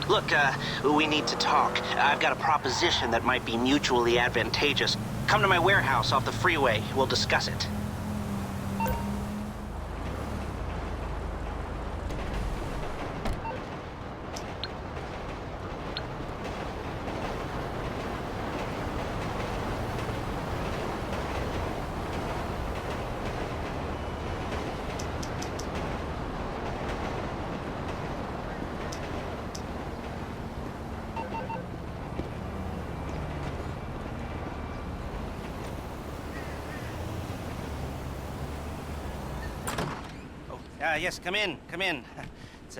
Look, we need to talk. I've got a proposition that might be mutually advantageous. Come to my warehouse off the freeway. We'll discuss it. Yes, come in, come in. It's,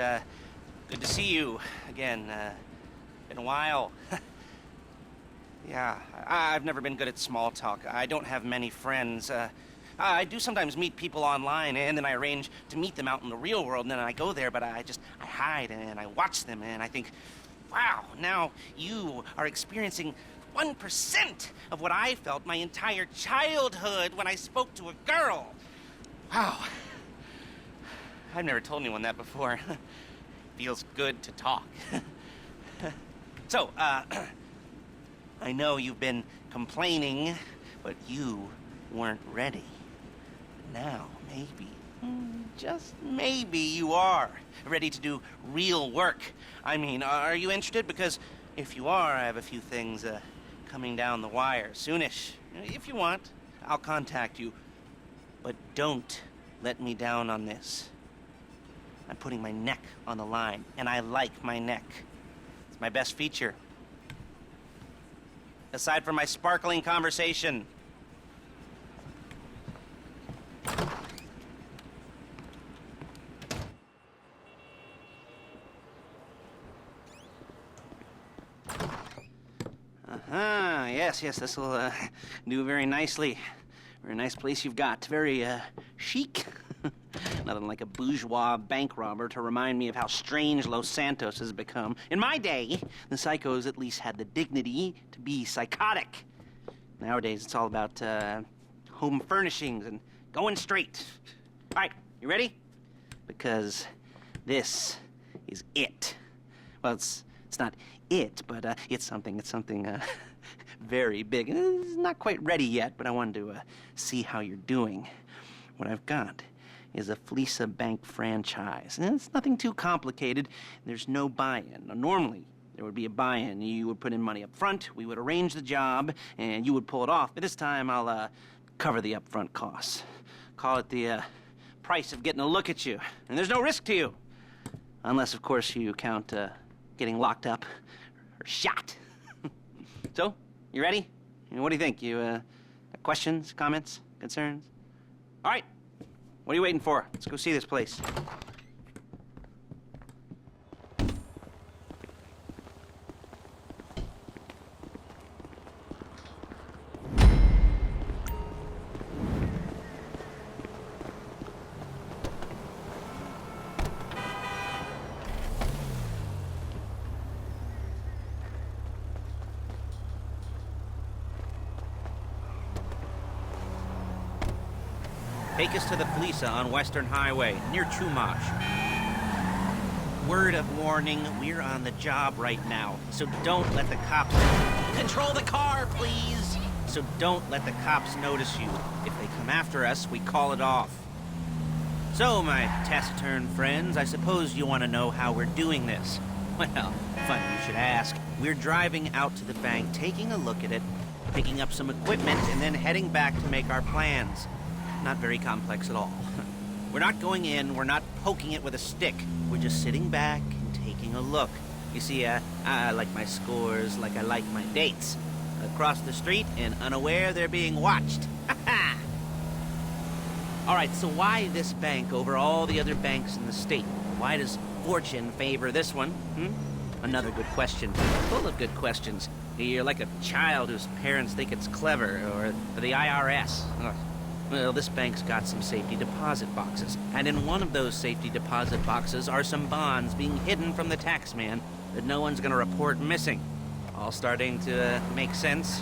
good to see you again. Been a while. Yeah, I've never been good at small talk. I don't have many friends. I do sometimes meet people online, and then I arrange to meet them out in the real world, and then I go there, but I hide, and I watch them, and I think, wow, now you are experiencing 1% of what I felt my entire childhood when I spoke to a girl. Wow. I've never told anyone that before. Feels good to talk. So, I know you've been complaining, but you weren't ready. Now, maybe, just maybe you are ready to do real work. I mean, are you interested? Because if you are, I have a few things coming down the wire soonish. If you want, I'll contact you. But don't let me down on this. I'm putting my neck on the line, and I like my neck. It's my best feature. Aside from my sparkling conversation. Yes, this will do very nicely. Very nice place you've got. Very chic. Nothing like a bourgeois bank robber to remind me of how strange Los Santos has become. In my day, the psychos at least had the dignity to be psychotic. Nowadays, it's all about home furnishings and going straight. All right, you ready? Because this is it. Well, it's not it, but it's something very big. It's not quite ready yet, but I wanted to see how you're doing. What I've got is a Fleeca bank franchise. And it's nothing too complicated. There's no buy-in. Now, normally, there would be a buy-in. You would put in money up front, we would arrange the job, and you would pull it off. But this time, I'll cover the upfront costs. Call it the price of getting a look at you. And there's no risk to you. Unless, of course, you count getting locked up or shot. So, you ready? What do you think? You got questions, comments, concerns? All right. What are you waiting for? Let's go see this place. Take us to the Fleeca on Western Highway, near Chumash. Word of warning, we're on the job right now, so don't let the cops... Control the car, please! So don't let the cops notice you. If they come after us, we call it off. So, my taciturn friends, I suppose you want to know how we're doing this. Well, funny you should ask. We're driving out to the bank, taking a look at it, picking up some equipment, and then heading back to make our plans. Not very complex at all. We're not going in, we're not poking it with a stick. We're just sitting back and taking a look. You see, I like my scores like I like my dates. Across the street and unaware they're being watched. All right, so why this bank over all the other banks in the state? Why does fortune favor this one? Another good question. Full of good questions. You're like a child whose parents think it's clever, or the IRS. Well, this bank's got some safety deposit boxes, and in one of those safety deposit boxes are some bonds being hidden from the tax man that no one's gonna report missing. All starting to make sense.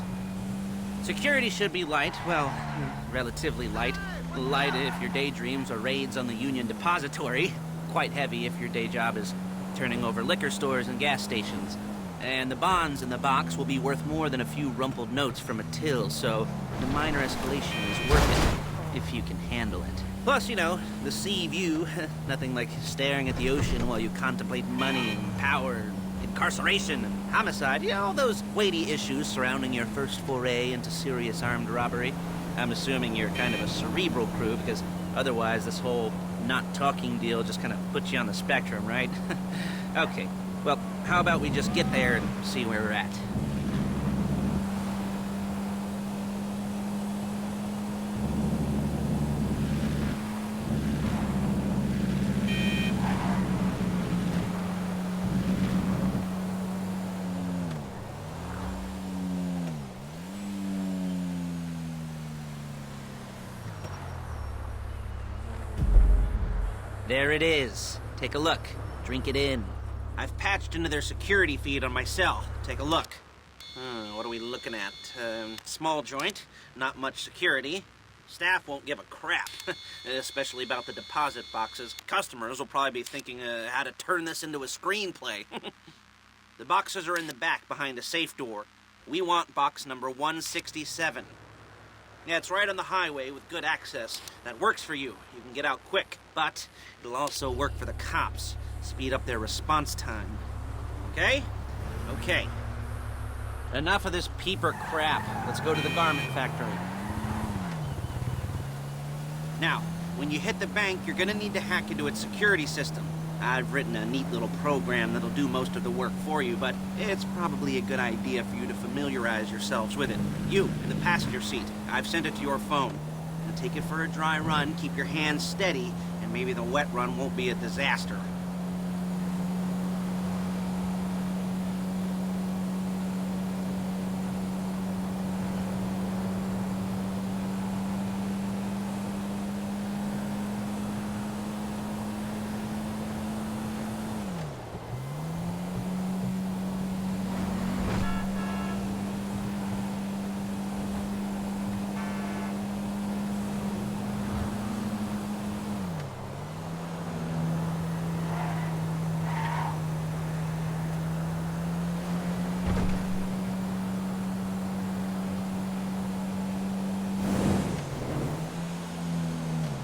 Security should be light, well, relatively light. Light if your daydreams are raids on the Union Depository. Quite heavy if your day job is turning over liquor stores and gas stations. And the bonds in the box will be worth more than a few rumpled notes from a till, so the minor escalation is worth it, if you can handle it. Plus, you know, the sea view, nothing like staring at the ocean while you contemplate money and power, incarceration and homicide, you know, all those weighty issues surrounding your first foray into serious armed robbery. I'm assuming you're kind of a cerebral crew, because otherwise this whole not talking deal just kind of puts you on the spectrum, right? Okay, well, how about we just get there and see where we're at? There it is. Take a look. Drink it in. I've patched into their security feed on my cell. Take a look. What are we looking at? Small joint, not much security. Staff won't give a crap, especially about the deposit boxes. Customers will probably be thinking how to turn this into a screenplay. The boxes are in the back behind a safe door. We want box number 167. Yeah, it's right on the highway with good access. That works for you. You can get out quick. But it'll also work for the cops. Speed up their response time. Okay? Okay. Enough of this peeper crap. Let's go to the garment factory. Now, when you hit the bank, you're gonna need to hack into its security system. I've written a neat little program that'll do most of the work for you, but it's probably a good idea for you to familiarize yourselves with it. You, in the passenger seat, I've sent it to your phone. Now take it for a dry run, keep your hands steady, and maybe the wet run won't be a disaster.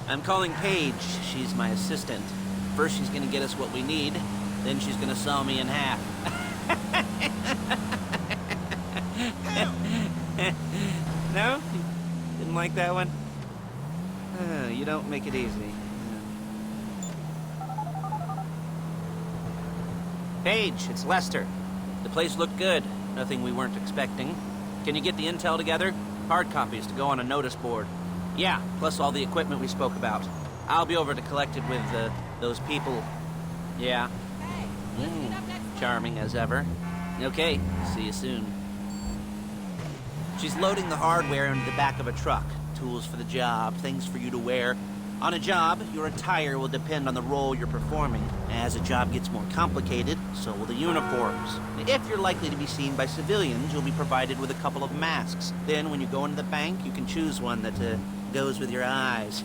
I'm calling Paige. She's my assistant. First she's gonna get us what we need, then she's gonna saw me in half. No? Didn't like that one? You don't make it easy. Paige, it's Lester. The place looked good. Nothing we weren't expecting. Can you get the intel together? Hard copies to go on a notice board. Yeah, plus all the equipment we spoke about. I'll be over to collect it with, those people. Yeah. Hey, charming as ever. Okay, see you soon. She's loading the hardware into the back of a truck. Tools for the job, things for you to wear. On a job, your attire will depend on the role you're performing. As a job gets more complicated, so will the uniforms. If you're likely to be seen by civilians, you'll be provided with a couple of masks. Then, when you go into the bank, you can choose one that, goes with your eyes.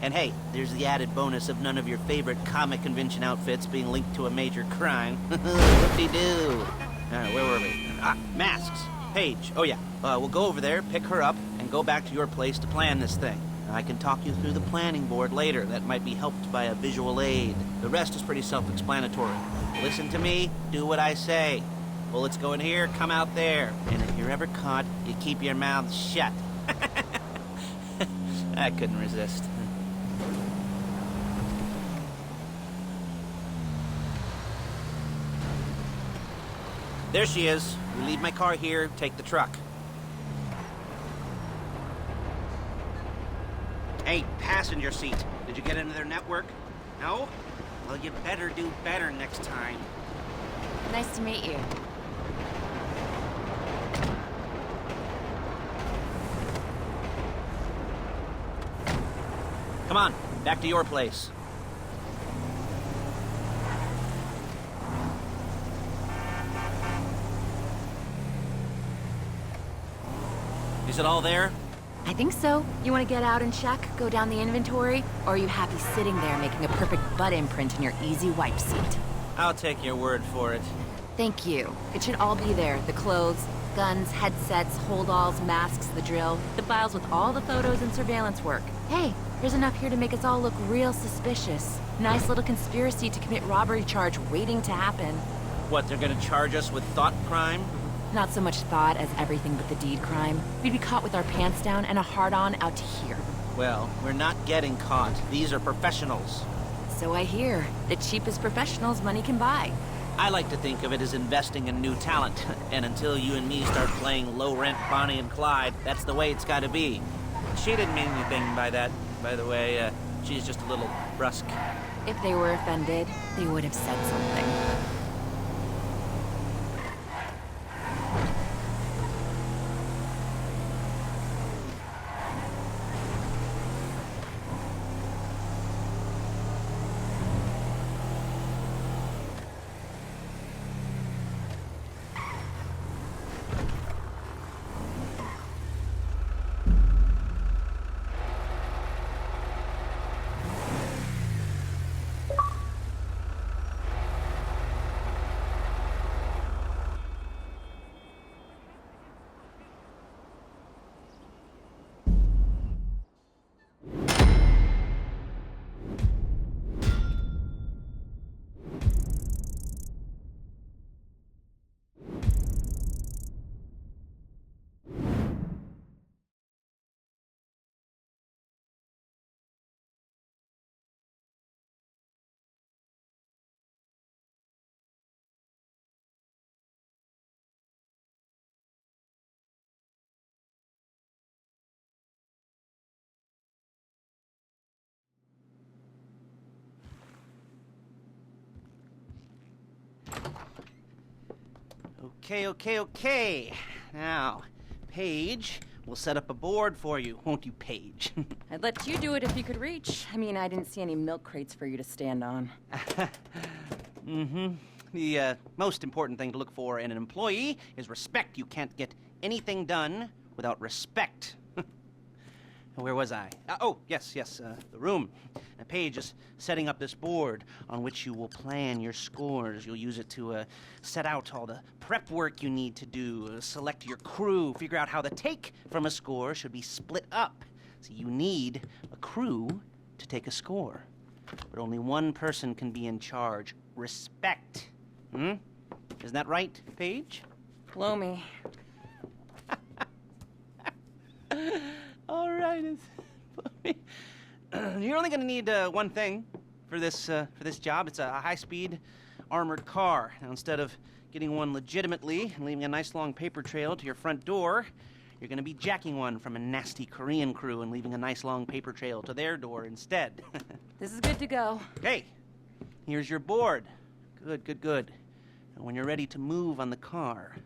And hey, there's the added bonus of none of your favorite comic convention outfits being linked to a major crime. Whoop-de-doo. Where were we? Masks. Paige. Oh yeah, we'll go over there, pick her up, and go back to your place to plan this thing. I can talk you through the planning board later. That might be helped by a visual aid. The rest is pretty self-explanatory. Listen to me, do what I say. Bullets go in here, come out there. And if you're ever caught, you keep your mouth shut. I couldn't resist. There she is. We leave my car here, take the truck. Hey, passenger seat. Did you get into their network? No? Well, you better do better next time. Nice to meet you. Come on, back to your place. Is it all there? I think so. You want to get out and check, go down the inventory, or are you happy sitting there making a perfect butt imprint in your easy wipe seat? I'll take your word for it. Thank you. It should all be there. The clothes, guns, headsets, holdalls, masks, the drill. The files with all the photos and surveillance work. Hey, there's enough here to make us all look real suspicious. Nice little conspiracy to commit robbery charge waiting to happen. What, they're gonna charge us with thought crime? Not so much thought as everything but the deed crime. We'd be caught with our pants down and a hard-on out to here. Well, we're not getting caught. These are professionals. So I hear. The cheapest professionals money can buy. I like to think of it as investing in new talent. And until you and me start playing low-rent Bonnie and Clyde, that's the way it's gotta be. She didn't mean anything by that, by the way. She's just a little brusque. If they were offended, they would have said something. Okay. Now, Paige, we'll set up a board for you, won't you, Paige? I'd let you do it if you could reach. I mean, I didn't see any milk crates for you to stand on. The most important thing to look for in an employee is respect. You can't get anything done without respect. Where was I? Yes, the room. Paige is setting up this board on which you will plan your scores. You'll use it to set out all the prep work you need to do, select your crew, figure out how the take from a score should be split up. So you need a crew to take a score. But only one person can be in charge. Respect. Isn't that right, Paige? Blow me. All right. You're only going to need one thing for this job. It's a high-speed armored car. Now, instead of getting one legitimately and leaving a nice long paper trail to your front door, you're going to be jacking one from a nasty Korean crew and leaving a nice long paper trail to their door instead. This is good to go. Okay, here's your board. Good. And when you're ready to move on the car,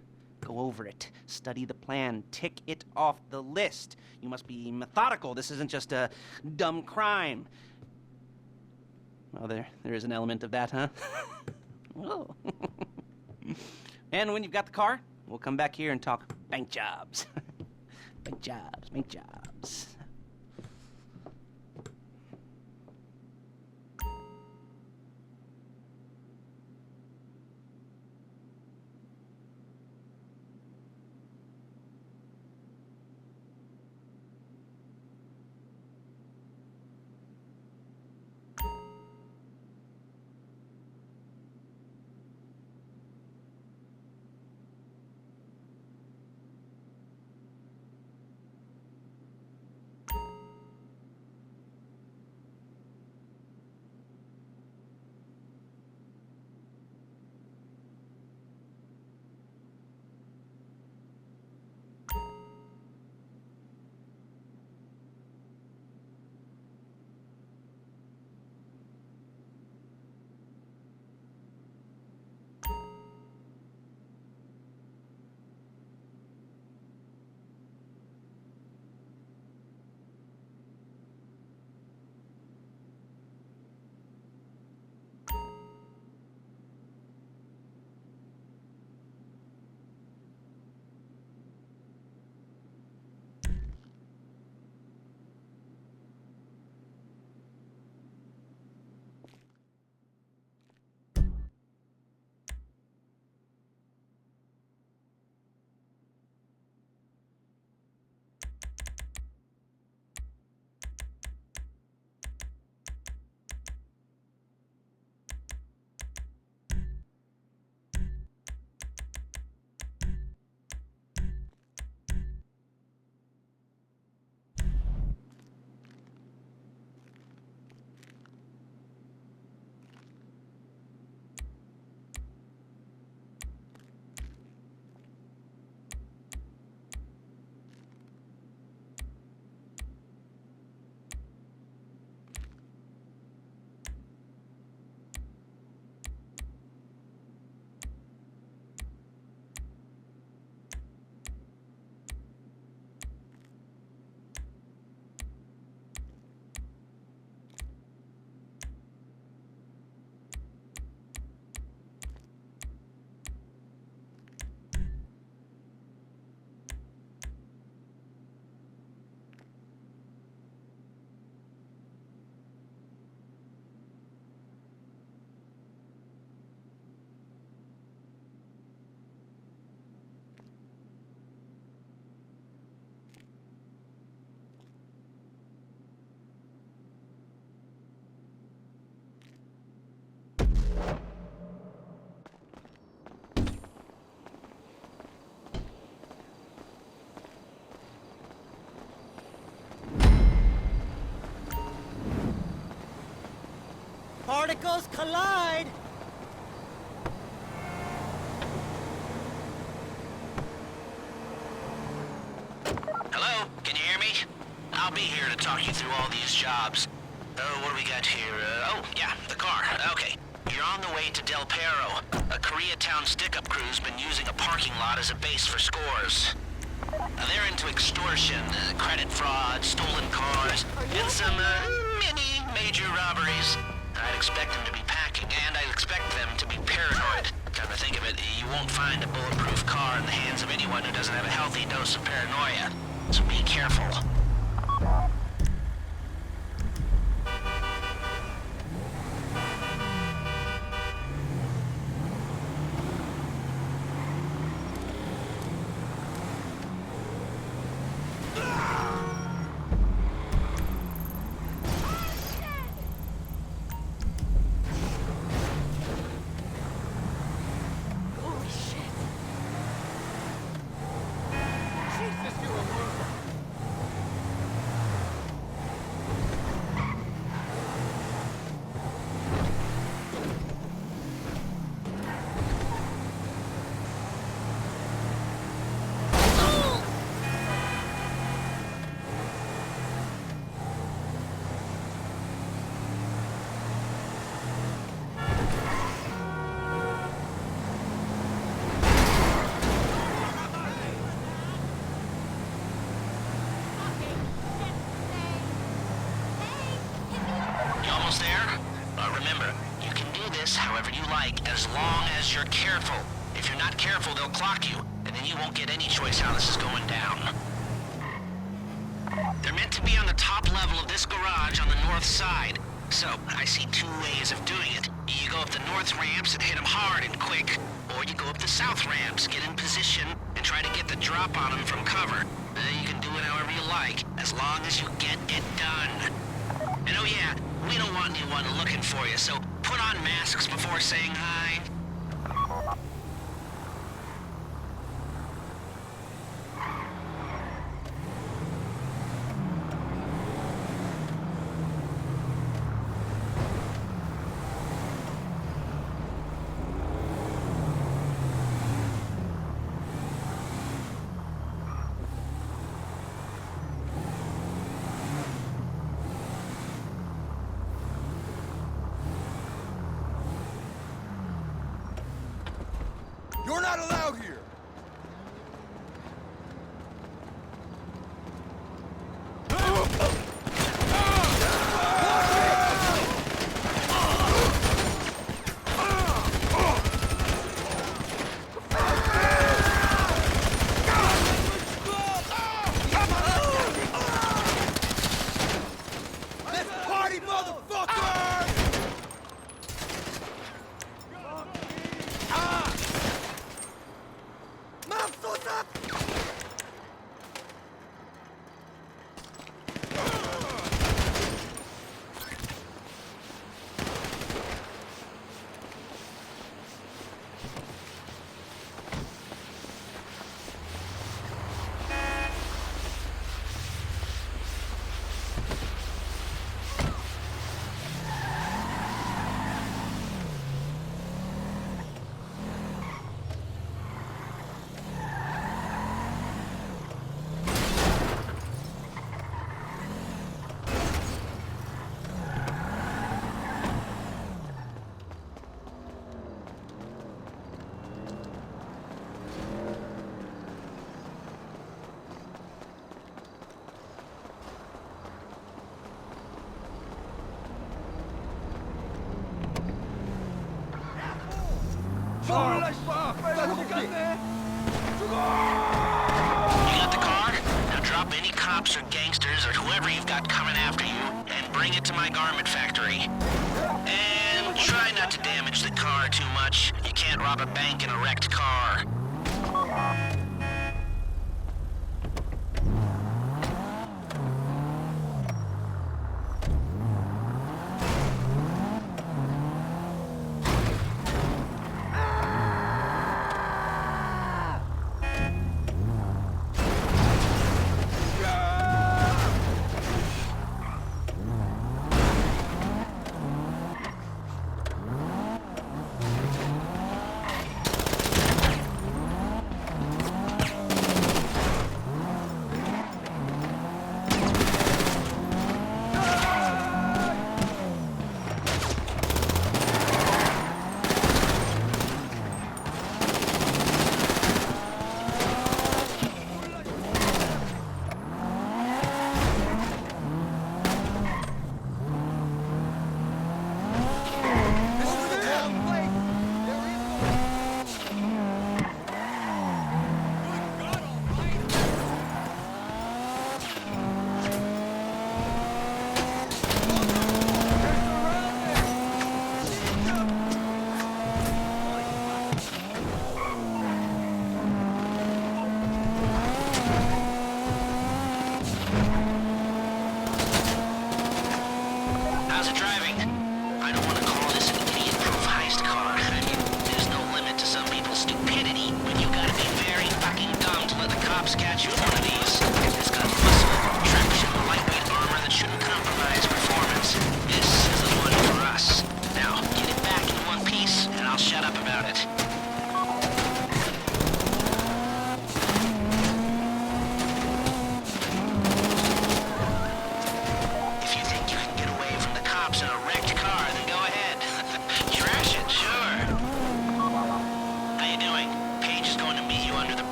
go over it, study the plan, tick it off the list. You must be methodical. This isn't just a dumb crime. Well, there is an element of that, huh? Oh. And when you've got the car, we'll come back here and talk bank jobs. Bank jobs. particles collide. Hello? Can you hear me? I'll be here to talk you through all these jobs. Oh, what do we got here? Oh, yeah, the car. Okay. You're on the way to Del Perro. A Koreatown stick-up crew's been using a parking lot as a base for scores. They're into extortion, credit fraud, stolen cars, and some, mini major robberies. I'd expect them to be packing, and I'd expect them to be paranoid. Come to think of it, you won't find a bulletproof car in the hands of anyone who doesn't have a healthy dose of paranoia. So be careful. As long as you're careful. If you're not careful, they'll clock you, and then you won't get any choice how this is going down. They're meant to be on the top level of this garage on the north side. So, I see two ways of doing it. You go up the north ramps and hit them hard and quick, or you go up the south ramps, get in position, and try to get the drop on them from cover. You can do it however you like, as long as you get it done. And oh yeah, we don't want anyone looking for you, so put on masks before saying hi. You're not allowed here! Let's party, motherfucker! You got the car? Now drop any cops or gangsters or whoever you've got coming after you and bring it to my garment factory. And try not to damage the car too much. You can't rob a bank in a wrecked car.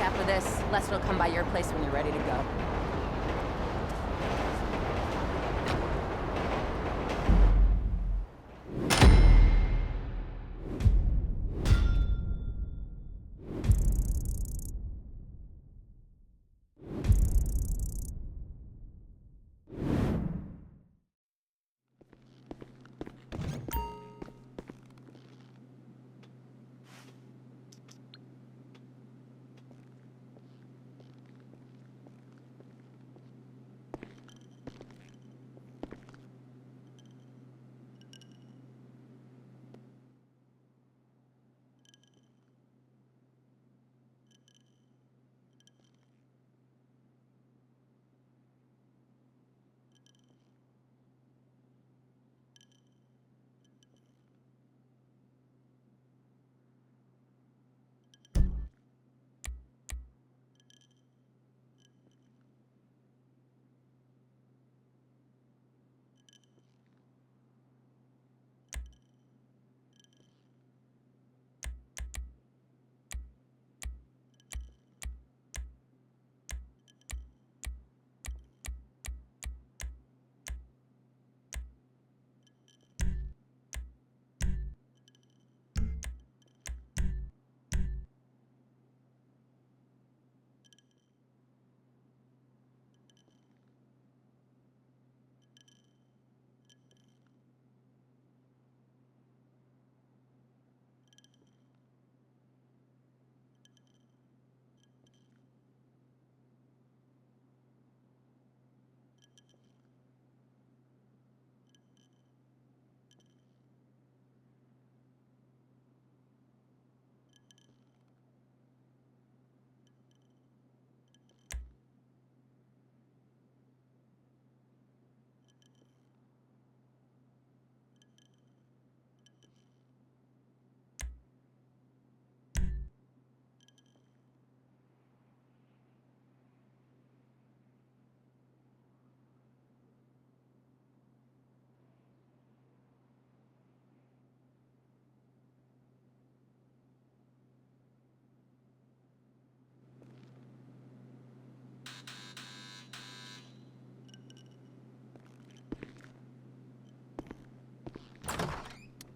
after this. Lester will come by your place when you're ready to go.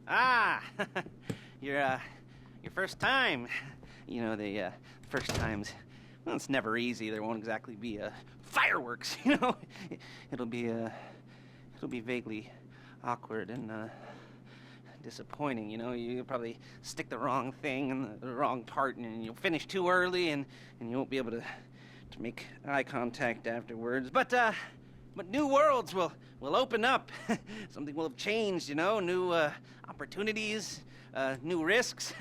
Ah, your first time. You know, the first times, well, it's never easy. There won't exactly be fireworks, you know. It'll be vaguely awkward and disappointing, you know. You'll probably stick the wrong thing in the wrong part, and you'll finish too early, and you won't be able to make eye contact afterwards. But new worlds will open up. Something will have changed, you know. New opportunities, new risks.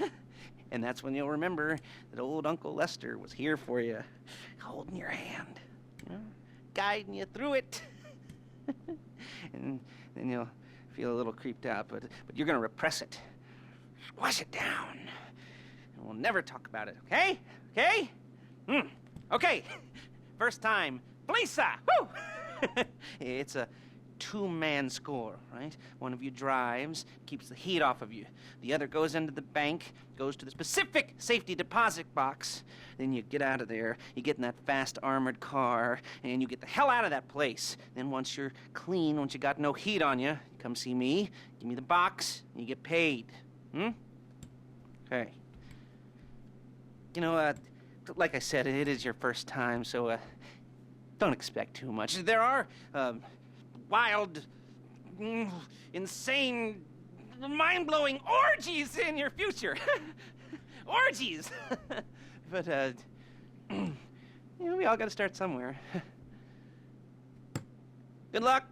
And that's when you'll remember that old Uncle Lester was here for you, holding your hand, you know, guiding you through it. And then you'll feel a little creeped out, but you're gonna repress it. Squash it down. And we'll never talk about it, okay? Okay? Okay. First time, Fleeca! Woo! It's a two-man score, right? One of you drives, keeps the heat off of you. The other goes into the bank, goes to the specific safety deposit box. Then you get out of there, you get in that fast armored car, and you get the hell out of that place. Then once you're clean, once you got no heat on you, come see me, give me the box, and you get paid. Okay. You know, like I said, it is your first time, so don't expect too much. There are wild, insane, mind-blowing orgies in your future. Orgies! But, you know, we all gotta start somewhere. Good luck!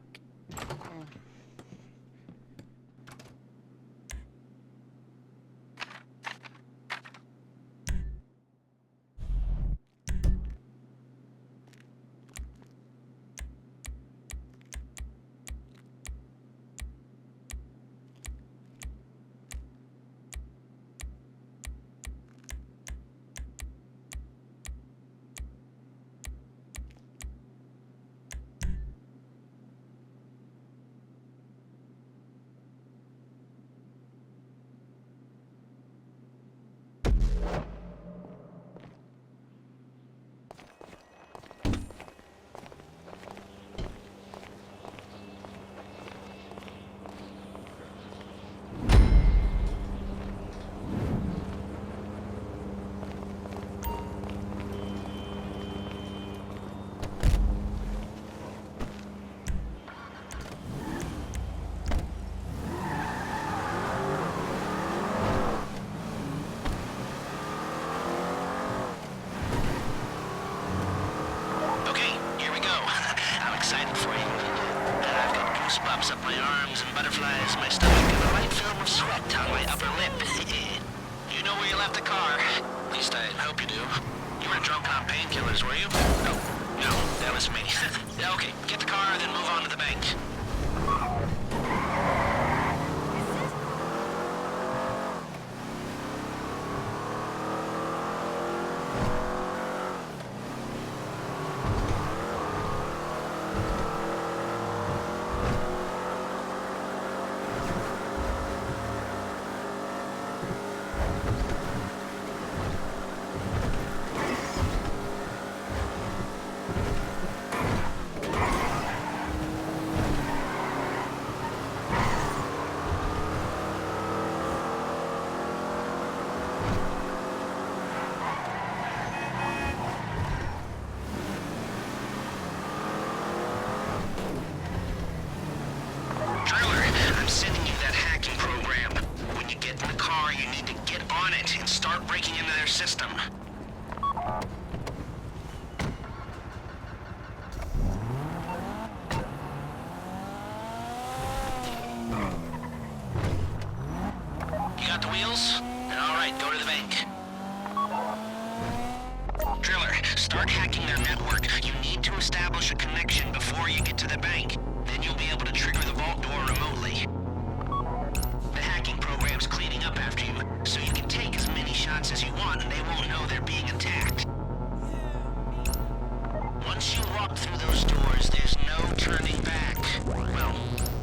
my arms and butterflies, my stomach, and a light film of sweat on my upper lip. You know where you left the car? At least I hope you do. You weren't drunk on painkillers, were you? No. No, that was me. Okay, get the car, then move on to the bank. I'm sending you that hacking program. When you get in the car, you need to get on it and start breaking into their system. You got the wheels? All right, go to the bank. Driller, start hacking their network. You need to establish a connection before you get to the bank. Then you'll be able to trigger the vault door remotely. The hacking program's cleaning up after you, so you can take as many shots as you want and they won't know they're being attacked. Once you walk through those doors, there's no turning back. Well,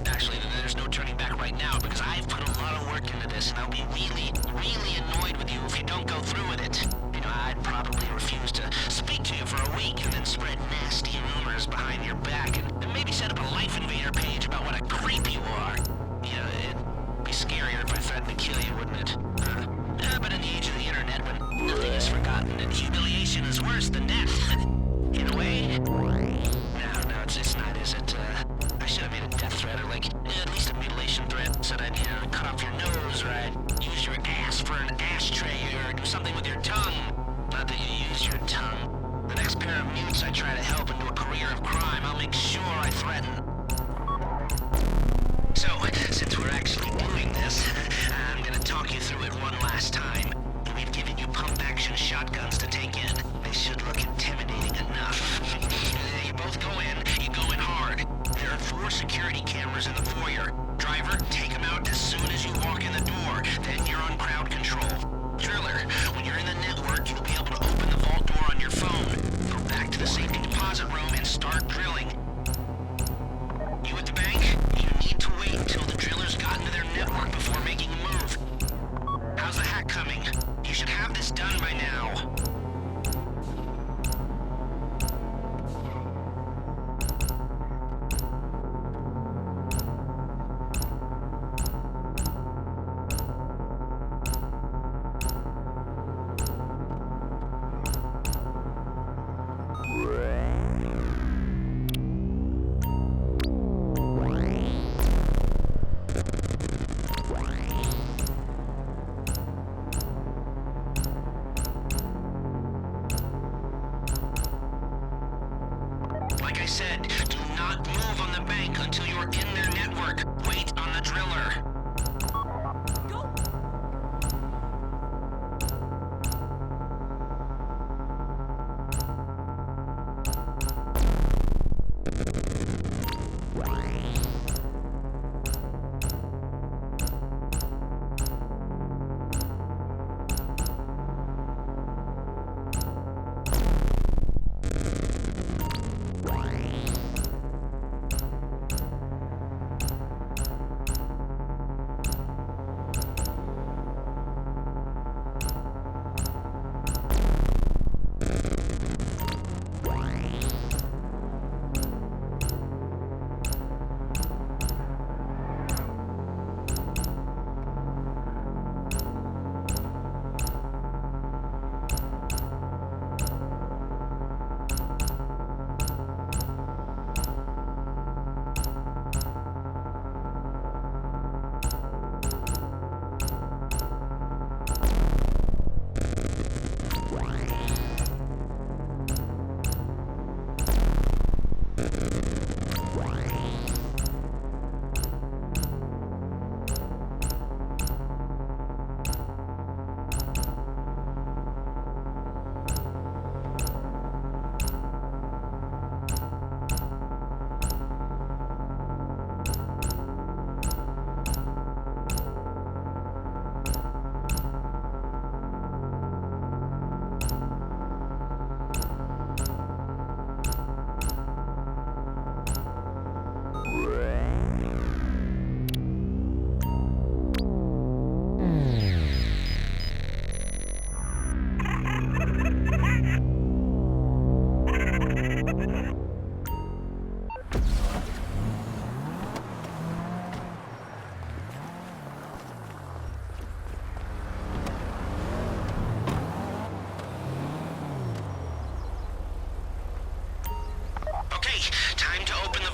actually, there's no turning back right now because I've put a lot of work into this and I'll be really, really annoyed with you if you don't go through with it. You know, I'd probably refuse to speak to you for a week and then spread nasty rumors behind your back and maybe set up a Life Invader page about what a creep you are. Yeah, it'd be scarier if I threatened to kill you, wouldn't it? But in the age of the internet, when nothing is forgotten and humiliation is worse than death, in a way. No, it's not, is it? I should have made a death threat, or like, at least a mutilation threat. Said I'd, cut off your nose, or I'd use your ass for an ashtray, or do something with your tongue. Not that you use your tongue. The next pair of mutes I try to help into a career of crime, I'll make sure I threaten. So, since we're actually doing this, I'm gonna talk you through it one last time. We've given you pump-action shotguns to take in. They should look intimidating enough. You both go in, you go in hard. There are 4 security cameras in the foyer. Driver, take them out as soon as you walk in the door. Then you're on crowd control. Driller, when you're in the network, you'll be able to open the vault door on your phone. Go back to the safety deposit room and start drilling. You at the bank? You need to wait until the drillers got into their network before making a move. How's the hack coming? You should have this done by now. Like I said, do not move on the bank until you're in their network. Wait on the driller.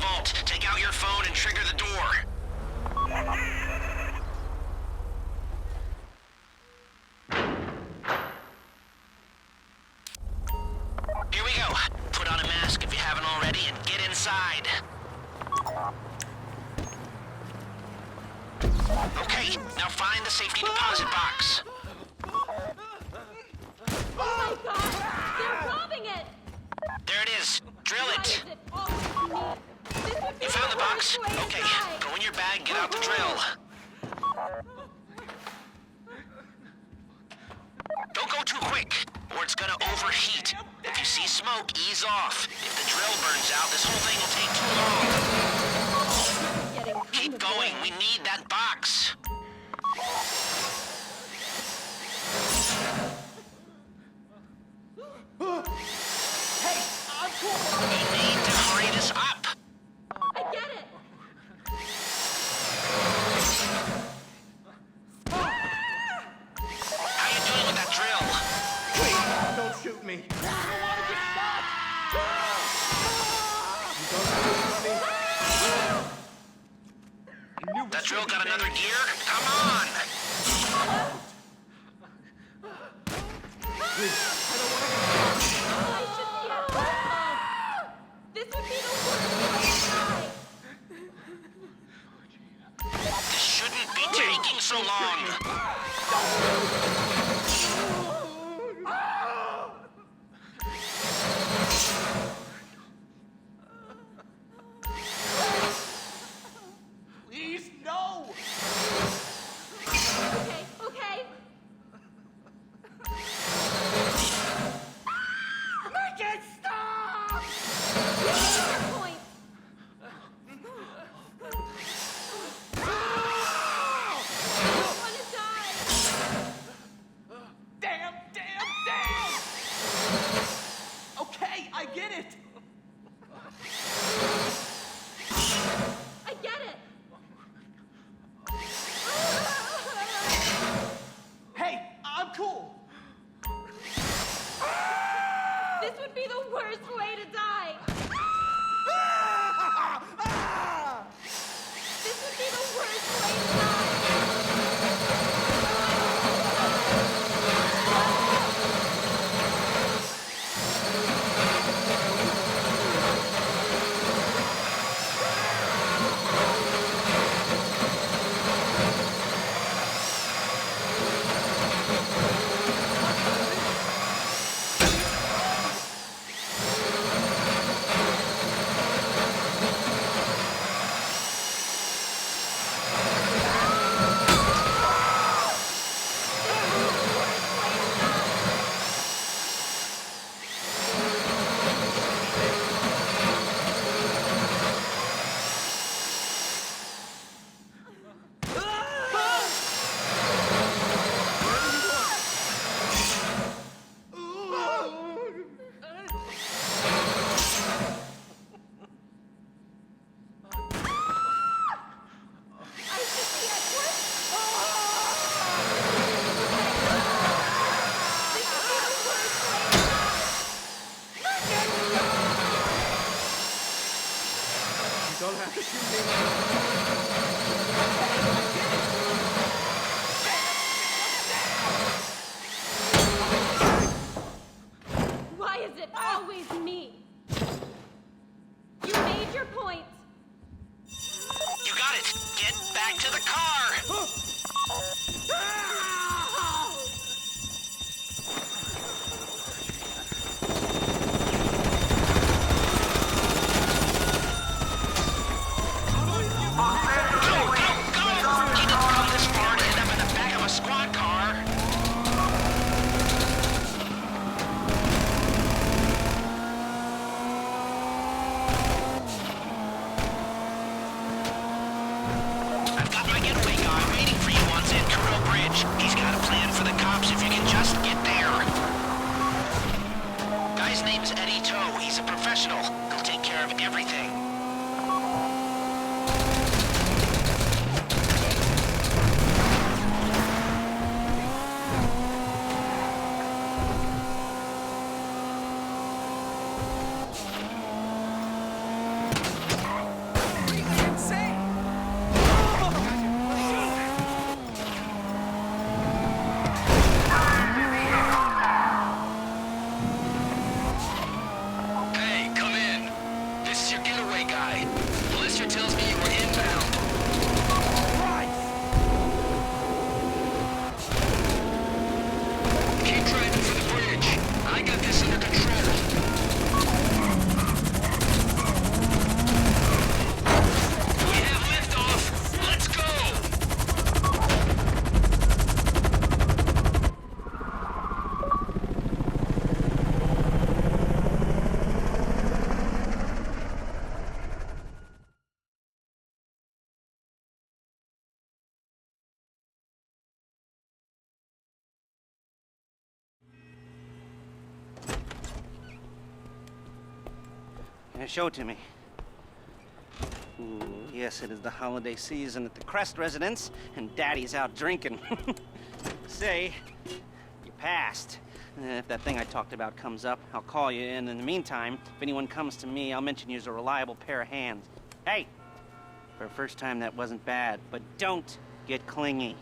vault. Take out your phone and trigger the door. Here we go. Put on a mask if you haven't already and get inside. Okay, now find the safety deposit box. Oh my god! They're robbing it! There it is. Drill Why it. is it always me? This would be You found the box? worst way to Okay, die. go in your bag and get out the drill. Don't go too quick, or it's gonna overheat. If you see smoke, ease off. If the drill burns out, this whole thing will take too long. Getting Keep going, we need that box. Hey, I'm cool. We need to hurry this up. I get it! How you doing with that drill? Please, don't shoot me. I don't want to get shot. You don't shoot me. That drill got another gear? Come on! Please, I don't want to get shot. I should be at home! This would be the worst way to die! This shouldn't be taking so long. Please, no. Okay, okay. Make it stop. Your point. I don't want to die. Damn. Okay, I get it. I get it. Hey, I'm cool. This would be the worst way to die. This would be the worst way to die. I should be at work. This would be the worst way to die. You don't have to shoot me. Why is it always me? You made your point. You got it. Get back to the car. Sensor tells me you were inbound. Keep driving for the bridge. I got this under control. We have liftoff. Let's go. Show it to me. Ooh, yes, it is the holiday season at the Crest residence, and Daddy's out drinking. Say, you passed. If that thing I talked about comes up, I'll call you, and in the meantime, if anyone comes to me, I'll mention you as a reliable pair of hands. Hey, for a first time, that wasn't bad, but don't get clingy.